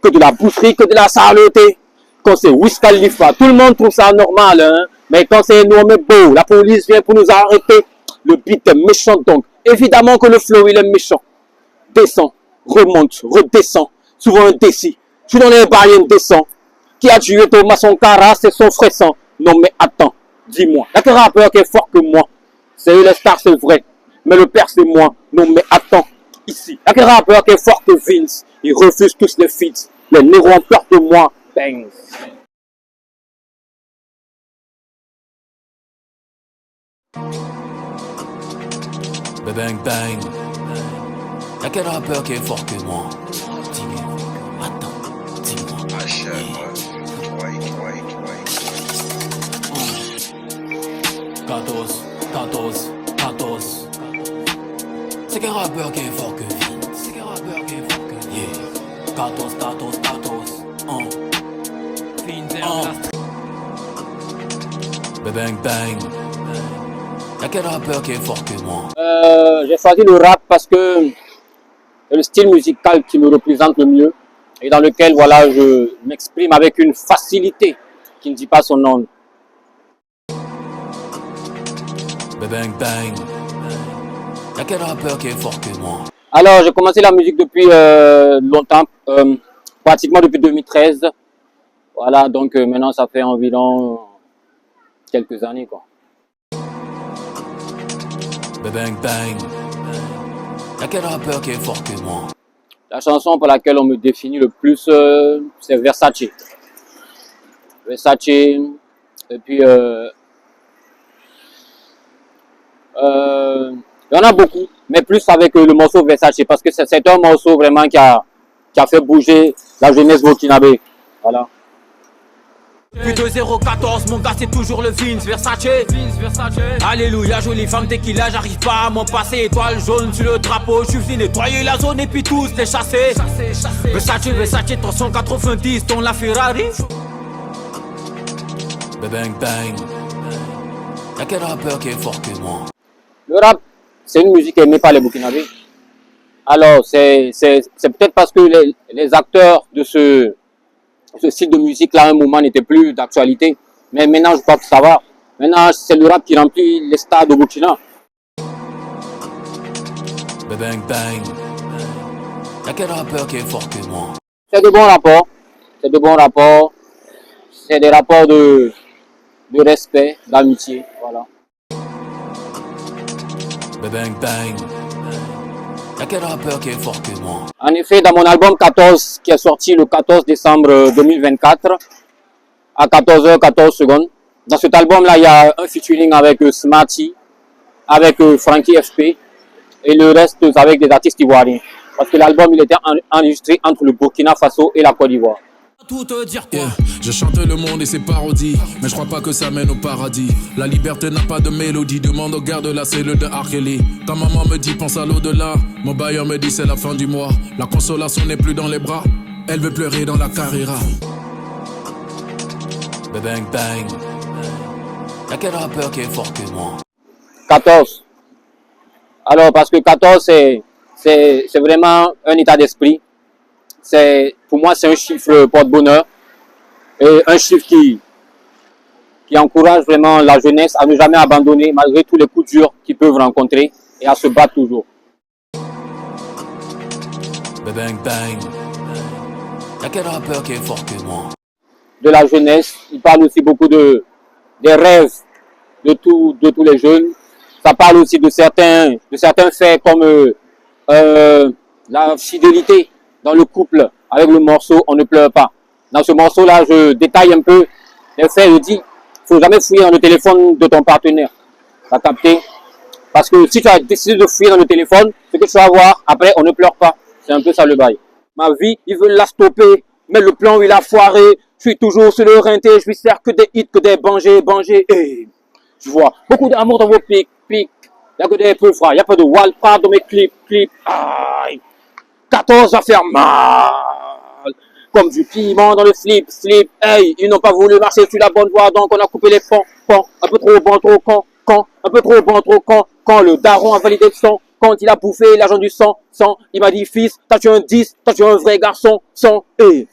que de la boucherie, que de la saleté. Quand c'est Wiz Khalifa, tout le monde trouve ça normal, hein. Mais quand c'est Noamé Beau, la police vient pour nous arrêter. Le beat est méchant donc. Évidemment que le flow il est méchant. Descend, remonte, redescend. Souvent indécis. Je suis dans les barrières indécents. Qui a tué Thomas Sankara, c'est son frère sang. Non mais attends, dis-moi. Y'a quel rappeur qui est fort que moi? C'est eux les stars, c'est vrai. Mais le père c'est moi. Non mais attends, ici. Y'a quel rappeur qui est fort que Vince? Ils refusent tous les feats. Les négros ont peur de moi. Bang. Bang bang. Y'a quel rappeur qui est fort que moi? Dis-moi. Attends, dis-moi. 14. C'est quel rappeur qui est fort que Vince? C'est quel rappeur qui est fort que yeah. 14. Bang bang. Y'a quel rappeur qui est fort que moi? J'ai choisi le rap parce que c'est le style musical qui me représente le mieux et dans lequel voilà, je m'exprime avec une facilité qui ne dit pas son nom. Bang bang. Y'a quel rappeur qui est fort que moi? Alors, j'ai commencé la musique depuis longtemps, pratiquement depuis 2013. Voilà, donc maintenant ça fait environ quelques années quoi. Bang bang. Y'a quel rappeur qui est fort que moi? La chanson pour laquelle on me définit le plus, c'est Versace. Versace, et puis il y en a beaucoup, mais plus avec le morceau Versace, parce que c'est un morceau vraiment qui a fait bouger la jeunesse burkinabé. Voilà. Puis de 014, mon gars c'est toujours le Vince Versace. Alléluia, jolie femme tequila, j'arrive pas à m'en passer. Étoile jaune sur le drapeau, je suis venu nettoyer la zone et puis tous les chasser. Versace, 390, ton la Ferrari. Bang bang. Y'a quel rappeur qui est fort que moi? Le rap, c'est une musique aimée par les Burkinabés. Alors, c'est peut-être parce que les acteurs de ce style de musique-là, à un moment, n'était plus d'actualité. Mais maintenant, je crois que ça va. Maintenant, c'est le rap qui remplit les stades au Burkina. Bang bang. Y'a quel rappeur qui est fort que moi? C'est de bons rapports. C'est de bons rapports. C'est des rapports de respect, d'amitié. Voilà. Bang bang. Y'a quel rappeur qui est fort que moi? En effet, dans mon album 14, qui est sorti le 14 décembre 2024, à 14h14, dans cet album-là, il y a un featuring avec Smarty, avec Frankie FP, et le reste avec des artistes ivoiriens. Parce que l'album, il était enregistré entre le Burkina Faso et la Côte d'Ivoire. Tout te dire quoi? Yeah. Je chante le monde et ses parodies, mais je crois pas que ça mène au paradis. La liberté n'a pas de mélodie, demande au gars de la cellule de R. Kelly. Quand maman me dit pense à l'au-delà, mon bailleur me dit c'est la fin du mois. La consolation n'est plus dans les bras, elle veut pleurer dans la carriera. Bang bang. Y'a quel rappeur qui est fort que moi? 14. Alors, parce que 14, c'est vraiment un état d'esprit. Pour moi, c'est un chiffre porte-bonheur et un chiffre qui encourage vraiment la jeunesse à ne jamais abandonner malgré tous les coups durs qu'ils peuvent rencontrer et à se battre toujours. Bang bang. Y'a quel rappeur qui est fort que moi? De la jeunesse, il parle aussi beaucoup des rêves de tous les jeunes. Ça parle aussi de certains faits comme la fidélité dans le couple. Avec le morceau On ne pleure pas. Dans ce morceau-là, je détaille un peu les faits. Je dis, il ne faut jamais fouiller dans le téléphone de ton partenaire. T'as capté? Parce que si tu as décidé de fouiller dans le téléphone, ce que tu vas voir, après, on ne pleure pas. C'est un peu ça le bail. Ma vie, ils veulent la stopper, mais le plan, il a foiré. Je suis toujours sur le rinté, je lui sers que des hits, que des bangers. Et je vois beaucoup d'amour dans vos pics. Il n'y a que des peu froids, il n'y a pas de wildcard dans mes clips. Aïe. 14 va faire mal. Comme du piment dans le slip. Hey, ils n'ont pas voulu marcher sur la bonne voie, donc on a coupé les ponts. Un peu trop bon, trop con. Un peu trop bon, trop con. Quand le daron a validé le son. quand il a bouffé l'argent du sang, il m'a dit, fils, toi tu es un 10, toi tu es un vrai garçon, et...